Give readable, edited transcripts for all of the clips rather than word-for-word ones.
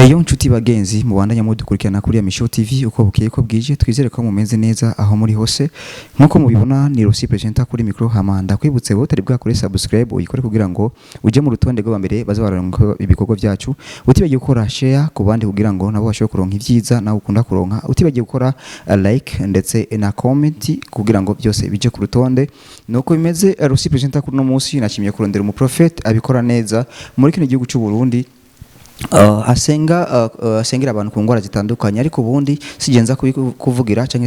Eyo nshuti bagenzi mubandanya mudukurikirana kuri Amisho TV uko bukeye ko bwije twizere ko mumeze neza aho muri hose nkuko mubibona ni Rosi presenter kuri micro hamanda kwibutse bo tari bwa kuri subscribe uyikore kugira ngo uje mu rutonde rw'abambere bazabaronka ibikorwa byacu utibagiye gukora share ku bandi kugira ngo nabo bashobore kuronka ivyiza nawe ukunda kuronka utibagiye gukora like ndetse na comment kugira ngo byose bije ku rutonde nuko bimeze Rosi presenter kuri no munsi nashimye kurondera umu prophet abikora neza muri kino gihugu cy'u Burundi asengera abantu ku ngwara zitandukanye ariko ubundi sigenza kuvugira canke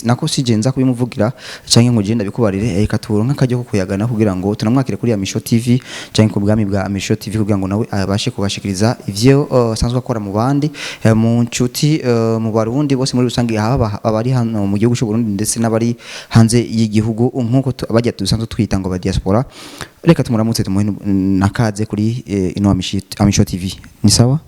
nako sigenza kubimuvugira canke ngo genda bikubarire reka turonka kajyo kuyagana kugira ngo tunamwakire kuri Amisho TV canke ku bwami bwa Amisho TV kugira ngo nawe abashe kubashikiriza ivyo sanzwe akora mu bandi mu nshuti mu Barundi bose muri rusange abari hano mu gihugu cy'u Burundi ndetse n'abari hanze y'igihugu nkuko bajya dusanzwe twita ngo ba Diaspora reka tumuramutse tumuhe nakaze kuri ino Amisho TV ni sawa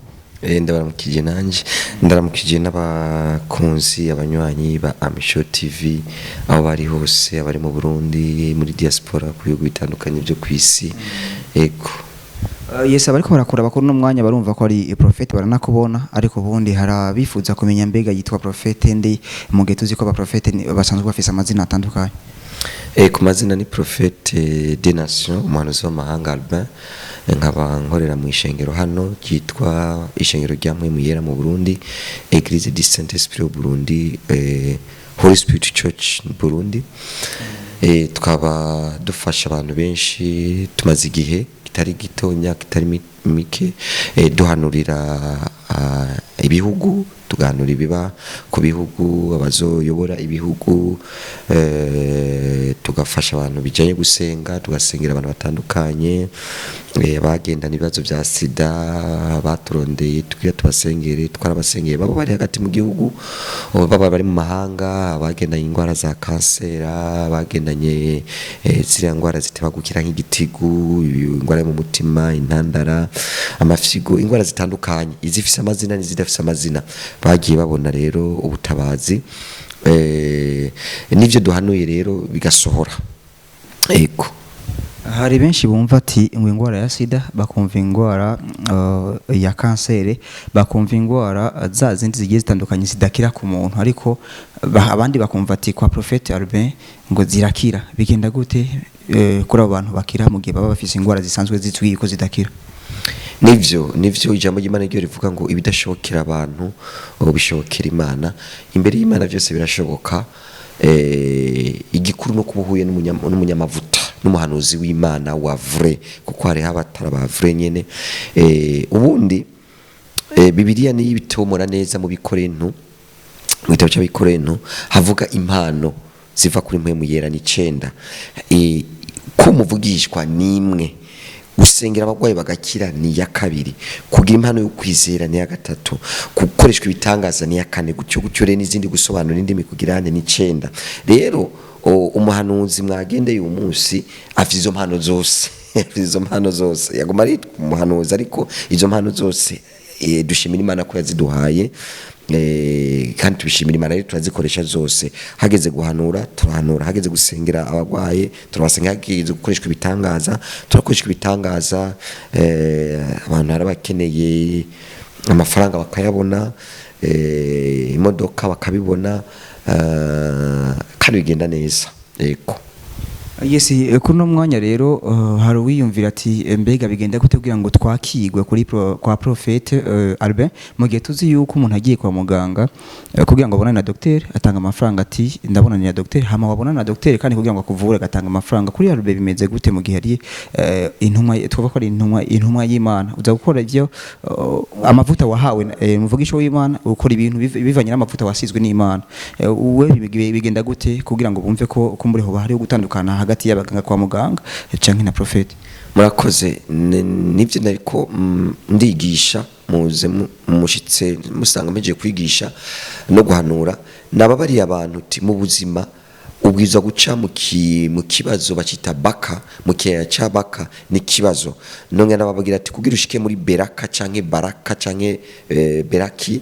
ndabaramukije nanje ndaramukije n'abakunzi abanywanyi ba Amisho TV aho bari hose abari mu Burundi muri Diaspora ku bihugu bitandukanye byo kwisi ego yes abariko barakora bakora no mwanya barumva ko ari prophet baranakubona ariko ubundi harabifuza kumenya mbega yitwa prophet ndi mu gihe tuzi ko ba prophet basanzwe bafise amazina atandukanye ku mazina ni Prophet des Nations umuhanuzi w'amahanga Albin nkaba nkorera mu ishengero hano cyitwa ishengero rya Mwemuyera mu Burundi Église du Saint-Esprit au Burundi Holy Spirit Church Burundi tukaba dufasha abantu benshi tumaze igihe kitari gitonya kitari mike duhanurira ibihugu tuganura ibiba ku bihugu abazoyobora ibihugu tugafasha abantu bijanye gusenga tugasengera abantu batandukanye bagendana ibibazo bya Sida baturondeye tugira tubasengere twarabasengeye babo bari hagati mu gihugu baba bari mu mahanga bagendanye ingwara za kansera bagendanye ziriya ngwara zitebagukira nk'igitigu ingwara mu mutima intandara amafyigo ingwara zitandukanye izifise amazina n'izidafise amazina bagiye babona rero ubutabazi nivyo duhanuye rero bigasohora ego hari benshi bumva ati ingwara ya Sida bakumva ingwara ya kansere bakumva ingwara za zindi zigiye zitandukanye zidakira ku muntu ariko abandi bakumva ati kwa Prophet Albin ngo zirakira bigenda gute kuri abo bantu bakira mu gihe baba bafise ingwara zisanzwe zitwiye ko zidakira nivyo ijambo ry'Imana ryo rivuga ngo ibidashobokera abantu bishobokera Imana imbere y'Imana byose birashoboka igikuru no kubuhuye n'umunyamavuta n'umuhanuzi w'Imana wa vrai kuko hari abatara ba vrai nyene ubundi Bibiliya ni ibitomora neza mu Bikorinto mu gitabo cy'Abikorinto havuga impano ziva kuri Mwemuyera ni 9 ko muvugishwa nimwe gusengera abagwayi bagakira ni ya kabiri kugira impano yo kwizera ni ya gatatu gukoreshwa ibitangaza ni ya kane gutyo rero n'izindi gusobanura n'indimi kugirane ni 9 rero umuhanuzi mwagendeye uyu munsi afite izo mpano zose yagoma ari umuhanuzi ariko izo mpano zose dushimira Imana ko yaziduhaye kandi tubishimira Imana rero turazikoresha zose hageze guhanura turahanura hageze gusengera abagwaye turabasengera hageze gukoreshwa ibitangaza turakoreshwa ibitangaza abantu harabakeneye amafaranga bakayabona imodoka bakabibona kandi bigenda neza yego yes kuno mwanya rero hari wiyumvira ati mbega bigenda gutegugira ngo twakigwe kuri kwa Prophet Albin mu gihe tuzi yuko umuntu agiye kwa muganga kugira ngo abonane na docteur atanga amafaranga ati ndabona ni na docteur hama wabona na docteur kandi kugira ngo akuvure agatanga amafaranga kuri Albin bimeze gute mu gihe ari intumwa twavuga ko ari intumwa y'Imana uza gukora ivyo amavuta wahawe muvugisho w'Imana ukora ibintu bivanye n'amavuta wasizwe n'Imana uwe bigenda gute kugira ngo bumve ko kumuriho bahari gutandukana hagati y'abaganga kwa muganga canke na Prophet murakoze nivyo nariko ndigisha muze mushitse musanga meje kwigisha no guhanura nababari abantu ti mu buzima ubwiza guca mu kibazo bacita baka mu kiya ca baka ni kibazo none nababagira ati kugira ushike muri beraka canke baraka canke beraki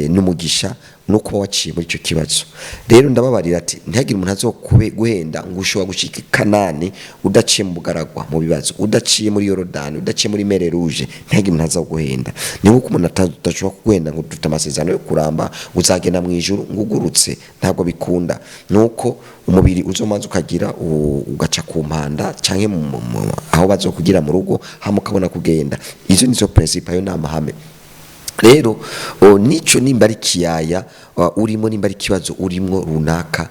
n'umugisha no kuba waciye muri ico kibazo. Rero ndababarira ati ntihagire umuntu azokube guhenda ngo ushobora gushika Kanani udaciye mu bugaragwa mu bibazo, udaciye muri Yorodani, udaciye muri Mere Rouge, ntihagire umuntu azoguhenda. Ni nko umuntu atashobora kuguhenda ngo dufite amasezerano yo kuramba uzagenda mu ijuru ngugurutse, ntabwo bikunda. Nuko umubiri uzomanza ukagira ugaca ku mpanda canke aho bazokugira mu rugo hamukabona kugenda. Izo nizo principe ayo namahame. Rero nico nimba ari kiyaya urimo, nimba ari kibazo urimo runaka,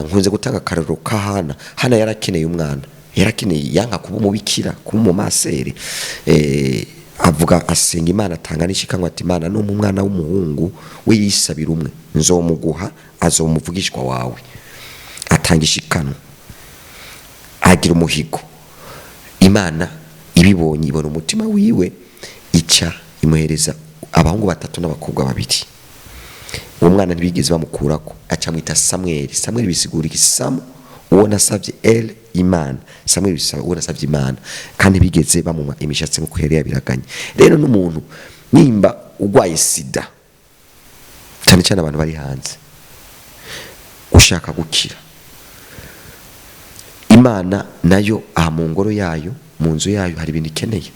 nkunze gutanga kararo ka Hana yarakeneye umwana, yarakeneye yanka kuba umubikira, kuba umumasere, avuga asenga Imana atanga n'ishikanwa ati Imana no mu mwana w'umuhungu we yisabira umwe nzomuguha azomuvugishwa wawe, atanga ishikanwa agira umuhigo. Imana ibibonye ibona umutima wiwe ica imuhereza abahungu 3 n'abakobwa 2. Uwo mwana ntibigeze bamukurako, aca mwita Samuel. Samuel bisigura igisamu uwo nasavye Imana, Samuel bisaba uwo nasavye Imana, kandi bigeze bamuma imishatsi nko kwera biraganye. Rero n'umuntu nimba ugwaye Sida, cyane cyane abantu bari hanze, ushaka gukira, Imana nayo mu ngoro yayo, mu nzu yayo hari ibintu ikeneye.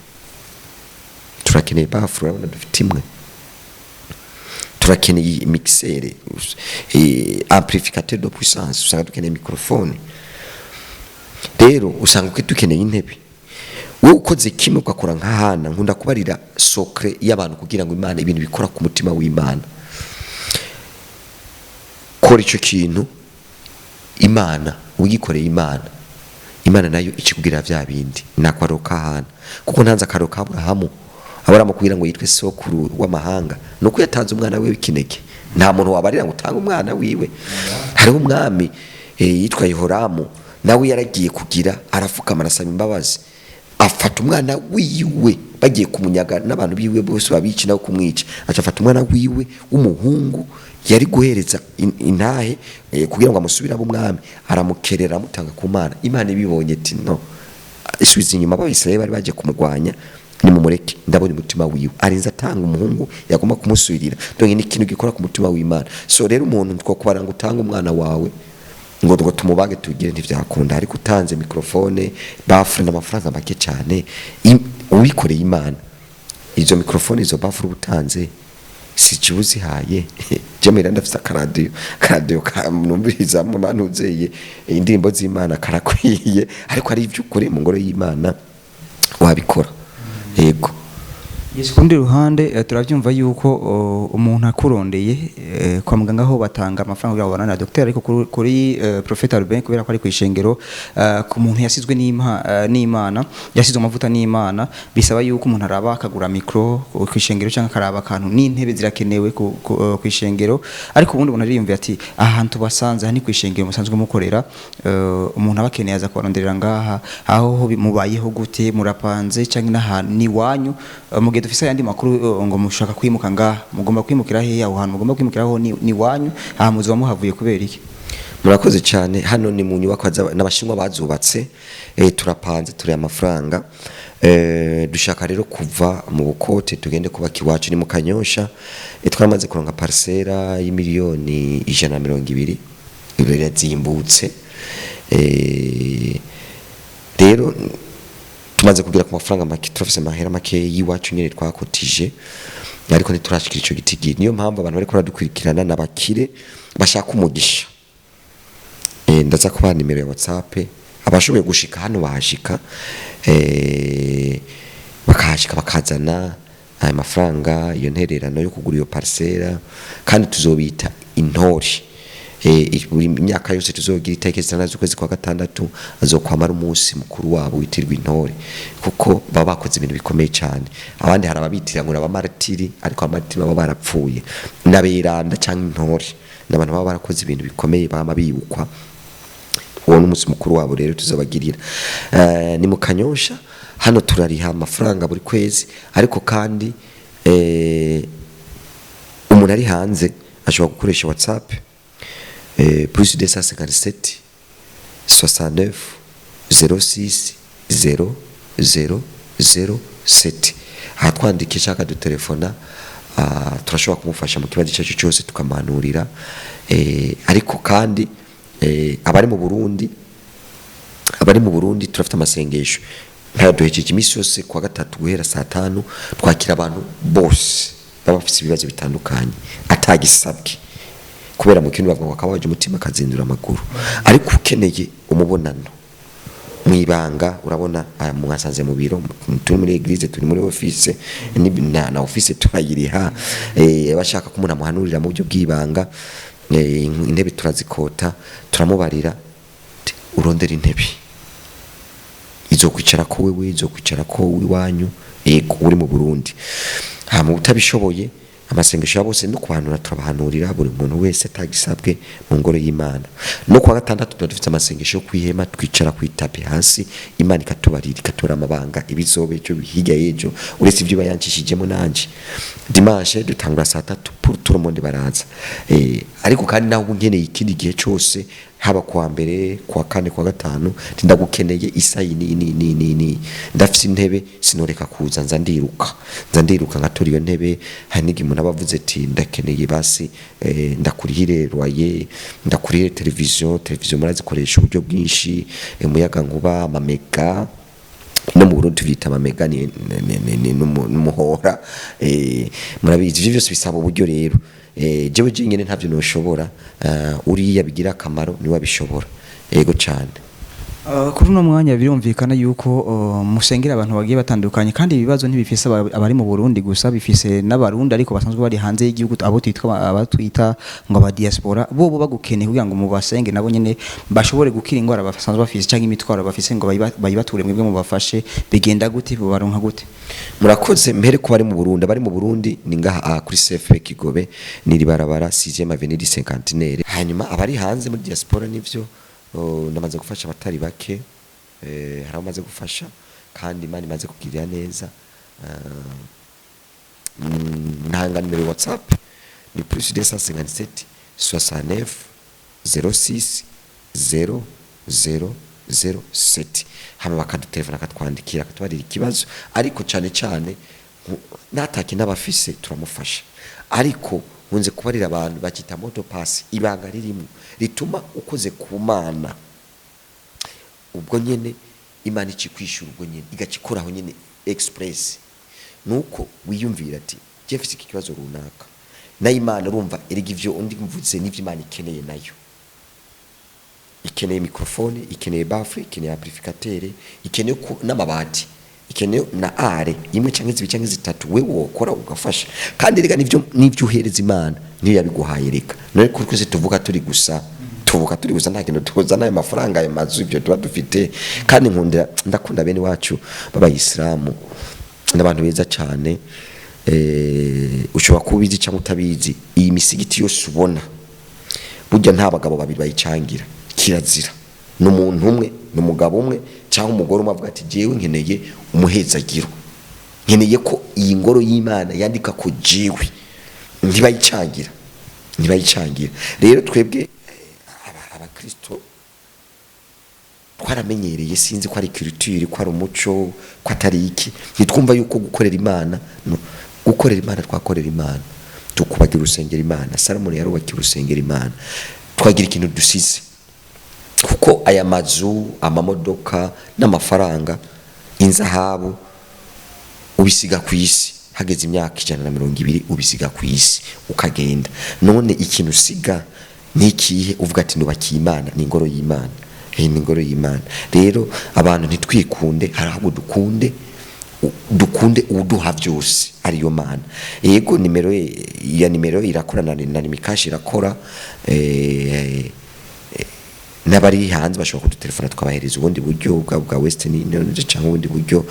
Turakeneye bafure, urabona dufite imwe. Turakeneye mixere, amplificateur de puissance, usanga dukeneye microphone. Rero usanga ko dukeneye intebe. Wowe ukoze kimwe ugakora nka Hana, nkunda kubarira secret y'abantu kugira ngo Imana ibintu bikora ku mutima w'Imana. Kora ico kintu Imana, ugikoreye Imana nayo ikikugira vya bindi. Nakwaroka Hana kuko ntanza karoka Abrahamu abaramu kugira ngo yitwe sokuru w'amahanga, nuko yatanze umwana we w'ikinege. Nta muntu wabarira ngo utanga umwana wiwe. Hariho umwami yitwa Yehoramu, nawe yaragiye kugira arafukama arasaba imbabazi, afata umwana wiwe bagiye kumunyaga n'abantu biwe bose babici nawe kumwica. Acafata umwana wiwe w'umuhungu yari guhereza intahe kugira ngo amusubira mu mwami, aramukerera amutanga ku Mana. Imana ibibonye ati no, isubiza inyuma ab'Abisirayeli bari bagiye kumugwanya, ni mumureke ndabona umutima wiwe arinza atanga umuhungu yagomba kumusubirira. Donc ni ikintu gikora ku mutima w'Imana. So rero umuntu twakubara ngo utanga umwana wawe ngo tumubage tugire ntivyakunda, ariko utanze microphone bafure n'amafaranga make cyane ubikoreye Imana, izo microphone izo bafure ubutanze sijuzi haye jemera ndafisa karadio numviriza mu manuzeye indirimbo z'Imana karakwiye, ariko ari ivy'ukuri mu ngoro y'Imana wabikora. Yego. Yes, kundi ruhande turavyumva yuko umuntu akurondeye kwa muganga aho batanga amafaranga kugira ngo banana docteur, ariko kuri Prophet Albin kubera ko ari kwishengero ku muntu yasizwe n'Imana, yasizwe amavuta n'Imana, bisaba yuko umuntu araba akagura micro kwishengero cyangwa karaba akantu n'intebe zirakenewe kwishengero. Ariko ubundi umuntu ariyumva ati ahantu basanze hani kwishengero musanzwe mukorera, umuntu abakeneye aza kubaronderera ngaha, aho mubayeho gute, murapanze cyangwa n'ahantu ni wanyu, mugihe dufise yandi makuru ngo mushaka kwimuka ngaha, mugomba kwimukira he, aho hantu mugomba kwimukiraho ni wanyu, aha muzo muhavuye kubera iki? Murakoze cyane. Hano ni mu nyubako n'abashinwa bazubatse, turapanze turi amafaranga, dushaka rero kuva mu Bukote tugende kubaka iwacu ni mu Kanyosha. Twamaze kuronka parcela y'imiliyoni 120 irazimbutse. Rero tumaze kugira ku mafaranga make, turafise mahera make yiwacu nyene twakotije, ariko ntiturashikira ico gitigi. Niyo mpamvu abantu bariko baradukurikirana n'abakire bashaka umugisha. Ndaza kuba nimero ya WhatsApp, abashoboye gushika hano bahashika, bakahashika bakazana aya mafaranga, iyo ntererano yo kugura iyo parcela, kandi tuzobita intori. Buri myaka yose tuzogira itekeza nazo kwezi kwa gatandatu azokwamara umunsi mukuru wabo witirwa intore, kuko baba bakoze ibintu bikomeye cyane. Abandi hari ababitira ngo abamartiri, ariko abamartiri baba barapfuye, n'aberanda cyangwa intore n'abantu baba barakoze ibintu bikomeye bama bibukwa. Uwo n'umunsi mukuru wabo rero tuzabagirira. Ni mu Kanyosha hano turariha amafaranga buri kwezi, ariko kandi umuntu ari hanze ashobora gukoresha WhatsApp plus 257 69 06 0 0 0 7, hatwandikisha akadutelefona turashobora kumufasha mu kibazo cyacu cyose tukamanurira ariko kandi abari mu Burundi turafite amasengesho ntaduhejeje imisi yose kwa gatatu guhera saa 5 twakira abantu bose babafite ibibazo bitandukanye atagisabwe kubera mu kintu bavuga akabaje umutima kazindura amaguru ariko ukeneye umubonano mwibanga urabona mwasanze mu biro turi muri eglise turi muri office na office turayiriha abashaka kumuna muhanurira mu buryo bwibanga intebe turazikota turamubarira urondera intebe izokwicara ko wewe izokwicara ko wiwanyu uri mu Burundi mu utabishoboye amasengesho ya bose no kuhanura turabahanurira buri muntu wese atagisabwe mu ngoro y'Imana no kwa gatandatu dufite amasengesho yo kwihema twicara ku itapi hasi Imana ikatubarira ikatura amabanga ibizobe cyo bihiga yejo uretse ibyo bayanshishijemo nanje dimanche dutangura saa 3 pour tout le monde baraza ariko kandi naho ngeneye ikindi gihe cyose haba kwa mbere kwa kane kwa gatanu ndagukeneye isayini ni ndafite intebe sinoreka kuza nzandiruka ngatora iyo ntebe hanigi umuntu abavuze ati ndakeneye basi ndakurihire royer ndakurihire televiziyo murazikoresha uburyo bwinshi umuyaga nkuba amamega no mu Burundi bita amamega ni n'umuhora murabizi ivyo byose bisaba uburyo rero jewe nyine ntavyo noshobora uriya bigira akamaro ni wabishobora yego cyane kuri uno mwanya birumvikana yuko musengera abantu bagiye batandukanye kandi ibibazo ntibifise abari mu Burundi gusa bifise n'abarundi ariko basanzwe bari hanze y'igihugu abo twita ngo aba Diaspora bo bagukeneye kugira ngo mubasenge nabo nyene bashobore gukira ingwara basanzwe bafise cyangwa imitwaro bafise ngo bayibature mwebwe mubafashe bigenda gute baronka gute murakoze mbere ko bari mu Burundi ni ngaha kuri CFE Kigobe ni ribarabara 6e avenue du Cinquantenaire hanyuma abari hanze muri Diaspora nivyo namaze gufasha abatari bake haramaze gufasha kandi Imana imaze kugirira neza ntanga numero WhatsApp ni +257 69 06 0007 hama bakadutelefona katwandikira katwarira ikibazo ariko cyane nataki n'abafise turamufasha ariko nkunze kubarira abantu bakita moto pass ibanga ririmo rituma ukoze ku Mana ubwo nyene Imana ikikwishura ubwo nyene igakikoraho nyene express nuko wiyumvira ati jefise ikibazo runaka na Imana urumva erega ivyo undi mvuze n'ivyo Imana ikeneye nayo ikeneye microphone ikeneye bafre ikeneye amplificateur ikeneye n'amabati ikeneye na are imwe cyangwa zibi cyangwa zitatu we wokora ugafasha kandi rega nivyo uhereza Imana niyo yabiguhaye reka none kuko se tuvuga turi gusa nta kintu tuzana ayo mafaranga ayo mazu ibyo tuba dufite kandi ndakunda bene wacu b'abayisilamu n'abantu beza cyane ushobora kubizi cyangwa utabizi iyi misigiti yose ubona burya nta bagabo babiri bayicangira kirazira n'umuntu umwe n'umugabo umwe cyangwa umugore umwe avuga ati jewe nkeneye umuhezagiro nkeneye ko iyi ngoro y'Imana yandika ko jewe ntibayicangira rero twebwe abakristo twaramenyereye sinzi ko ari culture ko ari umuco ko atari iki nitwumva yuko gukorera Imana twakorera Imana tukubagira urusengero Imana Salomon yarubakira urusengero Imana twagira ikintu dusize kuko aya mazu amamodoka n'amafaranga inzahabu ubisiga ku isi hageze imyaka 120 ubisiga ku isi ukagenda none ikintu usiga nikihe uvuga ati nubakiye Imana ni ingoro y'Imana n'ingoro y'Imana rero abantu ntitwikunde haraho dukunde uduha byose ariyo Mana yego nimero irakora na nimikashi irakora n'abari hanze bashobora kudutelefona tukabahereza ubundi buryo bwa Western Union cyangwa ubundi buryo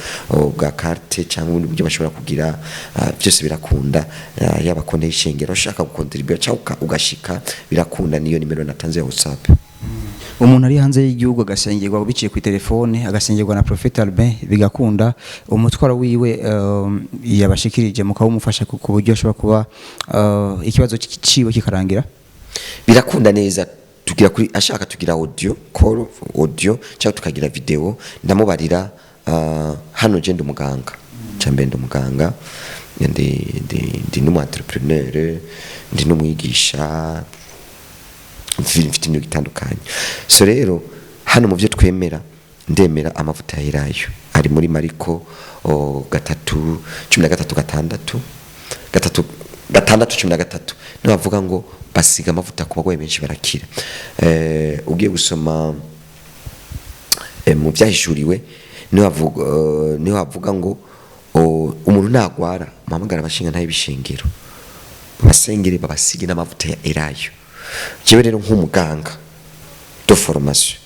bwa carte cyangwa ubundi buryo bashobora kugira byose birakunda yaba konte y'ishengero ushaka gukontribute cyangwa ugashika birakunda niyo nimero natanze ya WhatsApp umuntu ari hanze y'igihugu agasengerwa biciye ku telefone agasengerwa na Prophet Albin Bigakunda umutwaro wiwe yabashikirije mukawumufasha ku buryo ashobora kuba ikibazo ciwe kikarangira birakunda neza tugira kuri ashaka tugira audio call audio cyangwa tukagira video ndamubarira hano je ndumuganga cyambende umuganga ndi n'umu entrepreneur, ndi n'umwigisha, mfite ibintu bitandukanye. So rero hano mu byo twemera ndemera amavuta y'irayo ari muri Mariko 3:13 6 no bavuga ngo basiga amavuta ku bagwayi benshi barakira. Ugiye gusoma mu byahishuriwe ni bavuga ngo umuntu nagwara muhamagara abashinga ntaye bishengero basengere babasige n'amavuta ya irayo. Jewe rero nk'umuganga de formation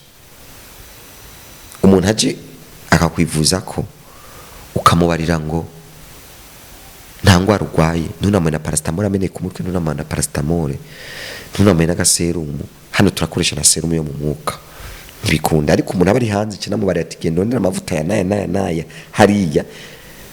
umuntu aje akakwivuza ko ukamubarira ngo nta ngwara urwaye, ntunamwe na paracetamol ameneye ku mutwe, ntunamwe na paracetamol, ntunamwe na gaserumu, hano turakoresha na serumu yo mu mwuka bikunda. Ariko umuntu abari hanze kinamubarira ati genda ndondera amavuta ya naya hariya,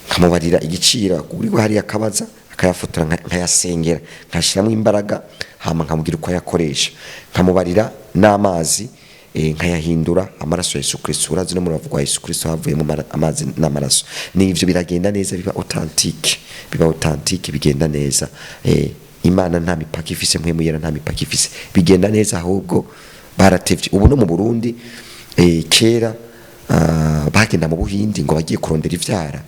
nkamubarira igicira kuri hariya akabaza akayafotora nkayasengera nkashiramo imbaraga hama nkamubwira uko yakoresha, nkamubarira n'amazi nkayahindura amaraso ya Yesu Kristo. Urazi no muravuga wa Yesu Kristo havuyemo amazi n'amaraso. Nivyo biragenda neza, biba authentique, bigenda neza. Imana nta mipaka ifise, mpwemu yera nta mipaka ifise, bigenda neza. Ahubwo baratevye ubu no mu Burundi. Kera bagenda mu Buhindi ngo bagiye kurondera ivyara,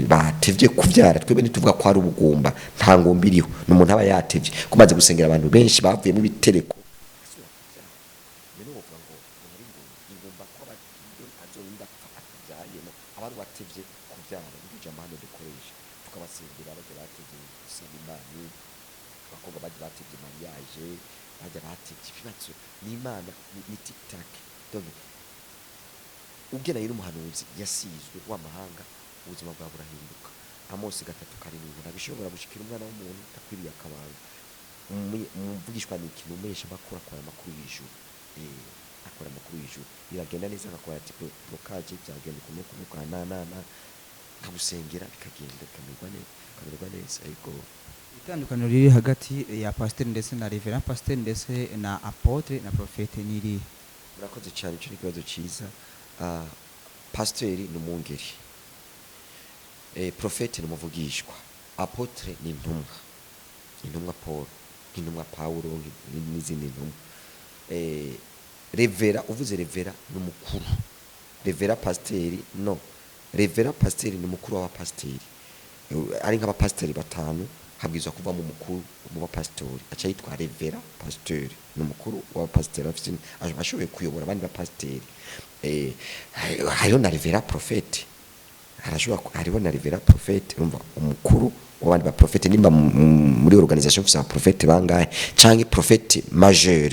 batevye kuvyara. Twebwe nituvuga ko ari ubugumba, nta ngomba iriho, n'umuntu aba yatevye kumaze gusengera abantu benshi bavuye mu bitereko. Batevye kuvyara bije amahano dukoresha tukabasengera abaje batevye gusaba Imana, bakobwa baje batevye mariage, baje batevye ibibazo n'Imana ni tic-tac. Donc ugena yiri umuhanuzi yasizwe w'amahanga ubuzima bwa burahinduka. Amos 3:7 nabishobora gushikira umwana w'umuntu takwiriye akabanga umuvugishwa n'ikintu umesha bakora kwa makuru y'ijuru. Akora makuru y'ijuru biragenda neza, akakora ati blockage byagenda kumuka nkamusengera bikagenda kamerwa neza. Ariko itandukaniro riri hagati ya pasteur ndetse na reverend pasteur ndetse na apotre na prophète niri. Murakoze cyane, cyo ikibazo cyiza. Pasteur ni umungeri, prophète ni umuvugishwa, apotre ni intumwa Paul, intumwa Paulo n'izindi ntumwa. Revera, uvuze revera n'umukuru, revera pasiteri no, revera pasiteri ni mukuru wa pasiteri. Ari nk'aba pasiteri batanu habwizwa kuva mu mukuru mu bapasitori, acha yitwa revera pasiteri n'umukuru wa pasiteri, afite ashoboye kuyobora abandi ba pasiteri. Hariho na revera profete, hariho na revera profete, umva umukuru w'abandi ba profete. Nimba muri organisation ufite profete bangahe canke profete majeur,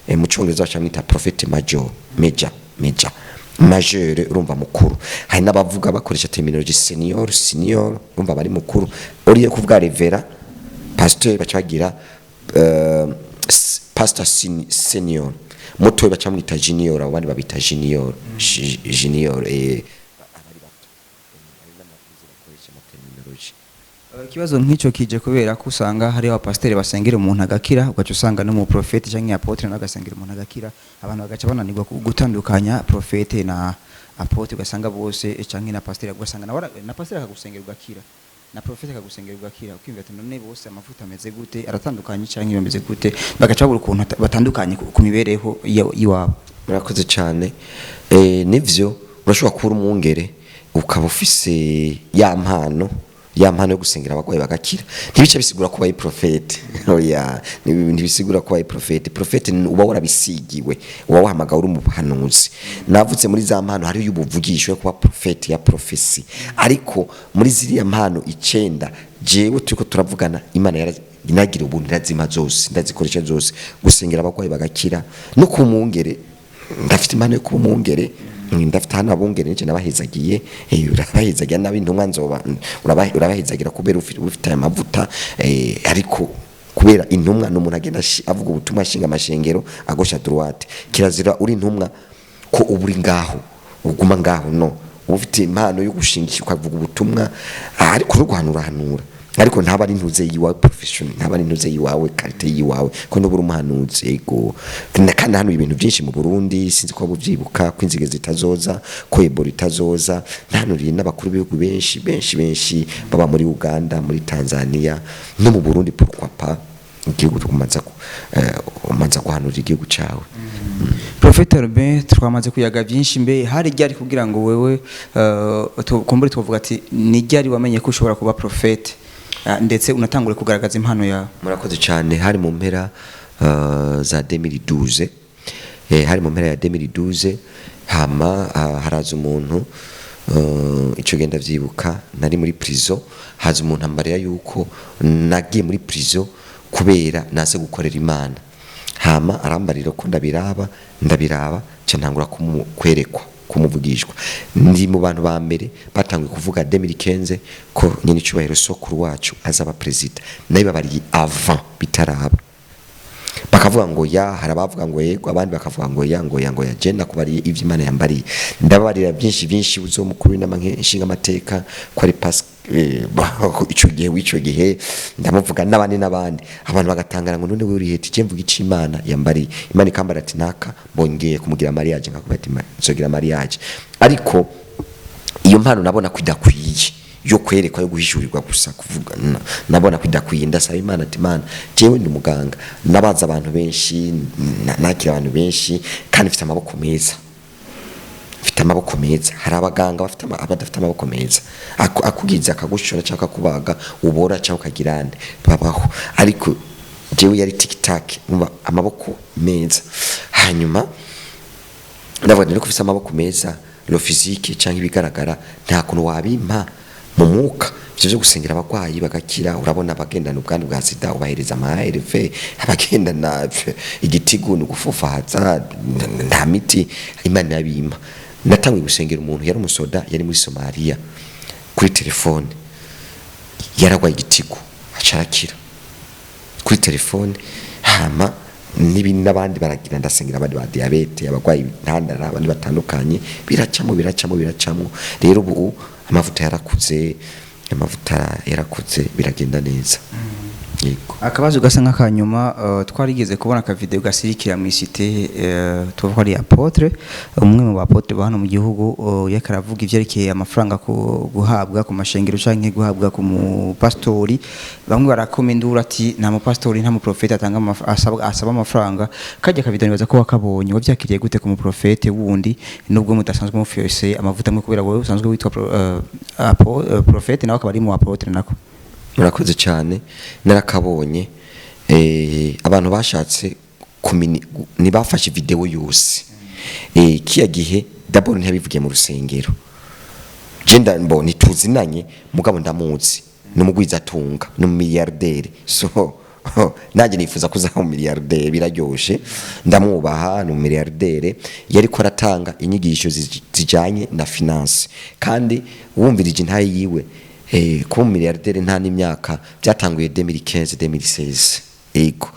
mu cyongereza cyamwita profete major, majeur urumva mukuru. Hari n'abavuga bakoresha terminology senior, urumva bari mukuru. Uriye kuvuga revera pasteur bacagira pastor senior, muto bacamwita junior, abandi babita junior. Ikibazo nk'icyo kije kubera ko usanga hari abapasiteri basengera umuntu agakira, ugaca usanga no mu prophète cyangwa apotre nagasengera umuntu agakira. Abantu bagaca bananirwa gutandukanya prophète na apotre, ugasanga bose cyangwa na pasiteri, ugasanga na pasiteri akagusengera ugakira na prophète akagusengera ugakira, ukimva ati none bose amavuta ameze gute, aratandukanye cyangwa bameze gute, bagaca babura ukuntu batandukanye ku mibereho y'iwabo. Murakoze cyane. Nivyo urashobora kuba umwungere ukaba ufise ya mpano yo gusengera abagwayi bagakira. Ntibice bisigura ko bayi prophète. Oya, ntibisigura ko bayi prophète. Prophète uba warabisigiwe, uba wahamagaye uri umuhanuzi. Navutse muri za mpano hari y'ubuvugisho yo kuba prophète ya prophecy. Ariko muri ziriya mpano 9 jewe turiko turavugana, Imana inagira ubuntu irazima zose, ndazikoresha zose, gusengera abagwayi bagakira no kumungere. Ndafite impano yo kumungere, ndafite hano abungere nje nabahezagiye. Urabahezagira nabi ntumwa nzoba urabahezagira kubera ufite amavuta. Ariko kubera intumwa n'umuntu agenda avuga ubutumwa ashinga amashengero agosha droite, kirazira uri intumwa ko uburi ngaho uguma ngaho no, ufite impano yo gushingisha ukavuga ubutumwa. Ariko urwanura hanura ariko ntaba ari ntuze yiwawe profession, ntaba ari ntuze yiwawe karite yiwawe ko no buri umuhanuzi ego. Kandi hano ibintu byinshi mu Burundi sinzi ko buvyibuka ko inzige zitazoza, ko Ebola itazoza, ntanuriye n'abakuru b'ibihugu benshi baba muri Uganda, muri Tanzania no mu Burundi. Pourquoi pas igihugu umanza guhanura igihugu cawe. Professeur Albin, twamaze kuyaga byinshi mbe hari ryari kugira ngo wewe kumbure tuvuga ati ni ryari wamenye ko ushobora kuba prophète ndetse unatangure kugaragaza impano yawe? Murakoze cyane, hari mu mpera za 2012. Hari mu mpera ya 2012 hama haraza umuntu ico genda vyibuka nari muri prison, haza umuntu ambarira yuko nagiye muri prison kubera nase gukorera Imana. Hama arambarira ko ndabiraba cyantangura kwerekwa kumuvugishwa. Ndi mu bantu ba mbere batangwe kuvuga 2015 ko nyine cyubahiro sokuru wacu azaba president. Nayo babari avant bitaraba. Bakavuga ngo ya harabavuga ngo yego, abandi bakavuga ngo ya jenda kubari ivy'Imana yambari. Ndababarira byinshi uzo mukuru n'amanke amateka ko ari ico gihe ndamuvuga n'abandi abantu bagatangara ngo none we uri heti mvuga ici Imana yambari. Imana ikambara ati naka bongeye kumugira mariage nkakubati nzogira mariage. Ariko iyo mpano nabona kwidakwiye yo kwerekwa yo guhishurirwa gusa kuvuga nabona kwidakwiye. Ndasaba Imana ati Imana jewe ndi muganga nabaza abantu benshi nakira abantu benshi kandi mfite amaboko meza, hari abaganga abadafite amaboko meza, akugiza akagushora cyangwa kubaga ubora cyangwa kagirane babaho. Ariko jewe yari tic-tac umva amaboko meza. Hanyuma ndabona rero kufisa amaboko meza lo physique cyangwa ibigaragara nta kuntu wabimpa mu mwuka. Ivyo byo gusengera abagwayi bagakira, urabona abagendana ubwandu bwa Sida ubahereza ARV, abagendana igitigu gufufaza nta miti Imana yabimpa. Natangwe gusengera umuntu yari umusoda yari muri Somalia kuri telefone, yaragwaye igitigu acarakira kuri telefone. Hama n'abandi baragira ndasengera abandi ba diabete, abagwayi ntandara, abandi batandukanye biracamo. Rero ubu amavuta yarakuze biragenda neza. Yego. Akabazo gasa nk'akanyuma twarigeze kubona ka video gasirikira mu isite tuvuga ari apotre, umwe mu apotre bahano mu gihugu yakaravuga ivyerekeye amafaranga guhabwa ku mashengero canke guhabwa ku mu pastori. Bamwe barakomendura ati nta mu pastori nta mu profete atanga asaba amafaranga. Kajya ka video nibaza ko wakabonye wavyakiriye gute ku mu profete wundi nubwo mudasanzwe mu Vyose amavuta mwe kubera wowe usanzwe witwa profete nawe akaba ari mu apotre nako? Murakoze cyane, narakabonye abantu bashatse nibafashe video yose. Kiya gihe d'abord ntiyabivugiye mu rusengero, jenda mboni tuzinanye mugabo ndamuzi n'umugwiza atunga n'umilliardaire, so naje nifuza kuza mu miliyarderi biraryoshe, ndamwubaha n'umiliyarderi yari ko aratanga inyigisho zijanye na finance. Kandi wumvirije ntaye yiwe kuba umiliyarderi nta n'imyaka byatanguye 2015-2016. Ego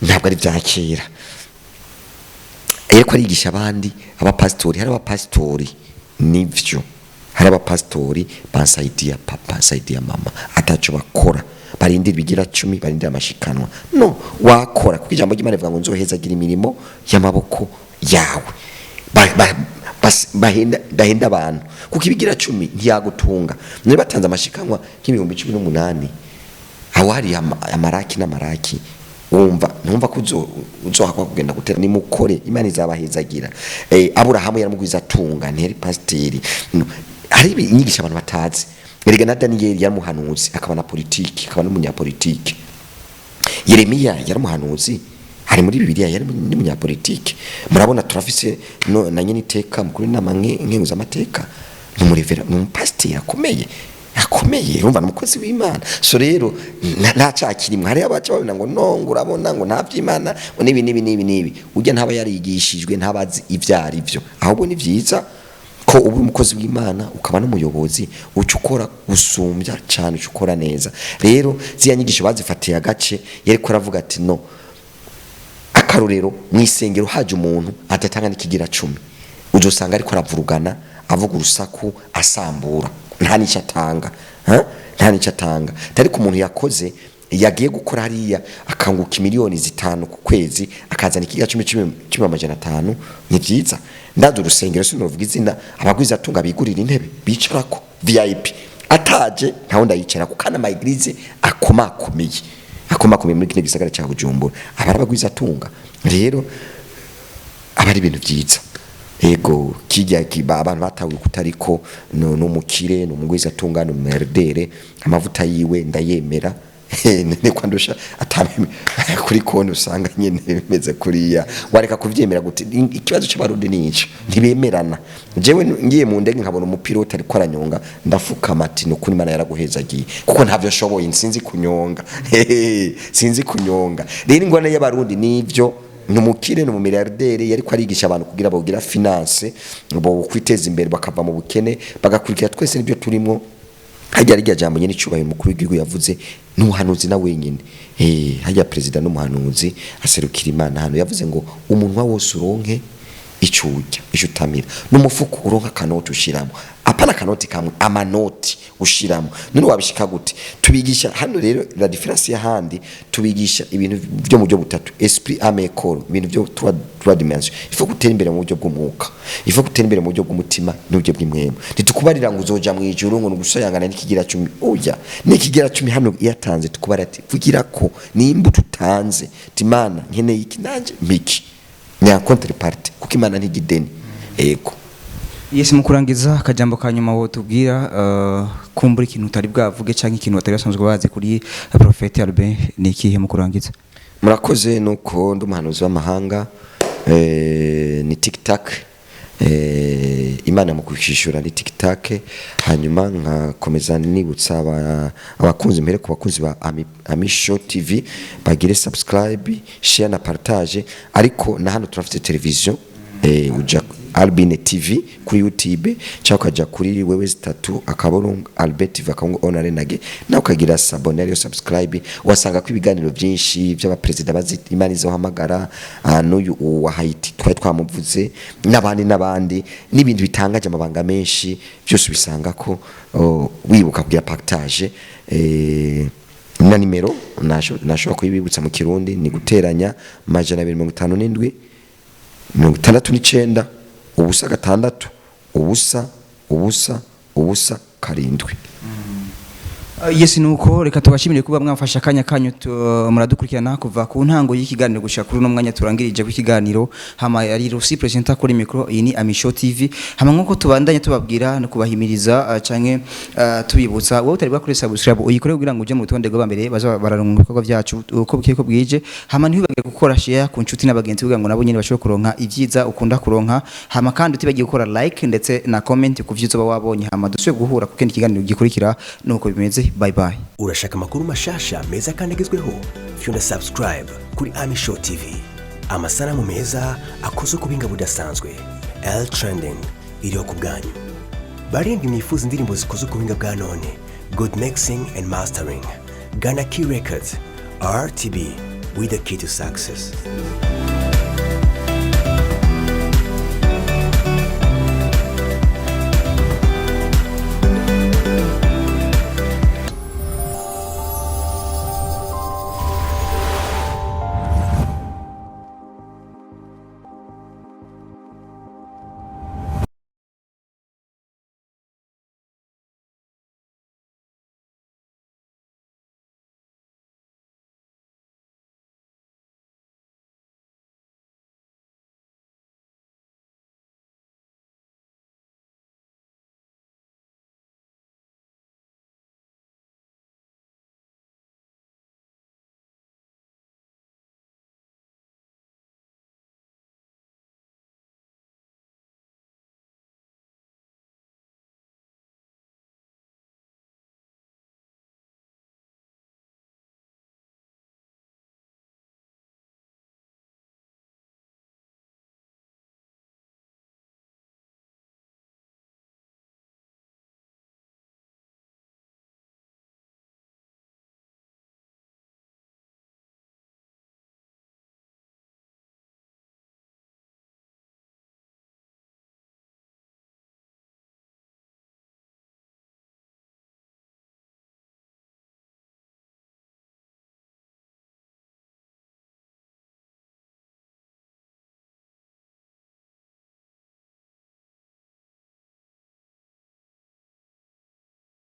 ntabwo ari byakera. Ariko arigisha abandi abapastori, hari abapastori nivyo, hari abapastori bansaidia papa, nsaidia mama, ataco bakora barindira bigira 10, barindira amashikanwa. No wakora kuko ijambo ry'Imana rivuga ngo nzohezagira imirimo y'amaboko yawe. Bahenda abantu kuko ibigira 10 ntiyagutunga. None batanze amashikanwa nk'ibihumbi 18 awari amaraki n'amaraki. Numva ko uzohakwa kugenda gutera ni mukore Imana izabahezagira. Aburahamu yaramugwiza atunga nteri pasteri. Hari inyigisha abantu batazi. Erega na Daniel yaramuhanuzi akaba na politiki, akaba n'umunyapolitiki. Yeremiya yaramuhanuzi hari muri Bibiliya yari n'umunyapolitiki. Murabona turafise na nyine iteka mukuru n'amankenguza amateka n'umurevera n'umupasteri akomeye urumva n'umukozi w'Imana. So rero ntacakirimo hari abaca babona ngo nongo urabona ngo nta by'Imana nibi ujya ntaba yarigishijwe ntabazi ivyari byo. Ahubwo ni vyiza ko ubu umukozi w'Imana ukaba n'umuyobozi ucukora gusumbya cyane ucukora neza. Rero ziya nyigisho bazifatiye agace yari ko aravuga ati no akarorero mwisengero haje umuntu atatanga n'ikigira 10 uzosanga ariko aravurugana avuga urusaku asambura nta nicyo atanga nta nicyo atanga ariko umuntu yakoze yagiye gukora hariya akanguka miliyoni 5 ku kwezi akazana ikiga 10,500 ni byiza ndaza urusengero sinovuga izina abagwiza atunga bigurira intebe bicarako VIP ataje ntaho ndayicara ku kana maigrize akomakomeye muri kine gisagara cya Bujumbura abagwiza atunga rero abari ibintu byiza ego kijya kiba abantu batawe kutariko no mukire no mugwiza atunga no merdere amavuta yiwe ndayemera ne kwandusha atameme kuri konti usanga nyene bimeze kuriya wareka kuvyemera gute ikibazo cy'abarundi nico ntibemerana jewe ngiye mu ndege nkabona umupilote ariko aranyonga ndafukama ati no kuri mana yaraguhezagiye kuko ntavyo shoboye sinzi kunyonga sinzi kunyonga rero ingwana y'abarundi nivyo numukire no mu milliardaire yari ko arigisha abantu kugira bogira finance bo kwiteza imbere bakava mu bukene bagakurikira twese nibyo turimo hajya rya jambo nyene cyubaye mukuru w'igihugu yavuze n'umuhanuzi na wenyine hajya president n'umuhanuzi aserukira Imana hano yavuze ngo umunwa wose uronke icujya ishutamira n'umufuko uronka kanoti ushiramo apana kanoti kamwe amanoti ushiramo none wabishika gute tubigisha hano rero la difference y'ahandi tubigisha ibintu byo mu byo butatu esprit ame corps ibintu byo trois dimensions ifo gutera imbere mu buryo bw'umwuka ifo gutera imbere mu buryo bw'umutima n'uburyo bw'imwemo ntitukubarira ngo uzoja mu ijuru ngo ngusayangana n'ikigira 10 oya n'ikigira 10 hano yatanze tukubara ati vugira ko nimba tutanze timana nkene iki nanje miki nya contrepartie kuko Imana ntigideni ego Yesi mukurangiza akajambo kanyuma wo tubwira kumbura ikintu utari bwavuge canke ikintu batari basanzwe bazi kuri Prophet Albert ni ikihe mukurangiza murakoze nuko ndumuhanuzi w'amahanga ni TikTok Imana mu kwishishura ni TikTok hanyuma nkakomeza nibutsa abakunzi mbere ku bakunzi ba Amisho TV bagire subscribe share na partage ariko na hano turafite television uja Albine TV kuri YouTube cyangwa kaja kuri wewe 3 akaburungu Albert TV akango onare nage na ukagira sabone yo subscribe wasanga ko ibiganiro byinshi by'abapresident bazi Imana izohamagara n'uyu wa Haiti twamuvuze n'abandi n'ibindi bitangaje amabanga menshi byose bisanga ko wibuka kugira partage na nimero nasho kuyibibutsa mu kirundi ni guteranya 257 69 ubusa 6 ubusa 7 Yes nuko reka tubashimire kuba mwamfasha kanya kanyu muradukurikirana kuva ku ntango y'ikiganiro gushaka kuri no mwanya turangirije kw'ikiganiro hama yari Rusi presenter kuri micro iyi ni Amisho TV hama nkuko tubandanye tubabwira no kubahimiriza canke tubibutsa wowe utari bwakore subscribe uyikore kugira ngo uje mu rutonde rw'abambere baza bararunga ibikorwa byacu uko bukiko bwije hama ntibibage gukora share ku nshuti n'abagenzi kugira ngo nabo nyine bashobore kuronka ivyiza ukunda kuronka hama kandi utibagiye gukora like ndetse na comment ku vyizo wabonye hama dusubye guhura kuko ikiganiro gikurikira nuko bimeze bye bye urashaka makuru mashasha meza kandi agezweho fyunda subscribe kuri Amisho TV amasanamu meza akoze ku binga budasanzwe L trending iriho ku bwanyu barindi nifuza indirimbo zikoze ku binga bwa none good mixing and mastering Ghana Key Records RTB with the key to success.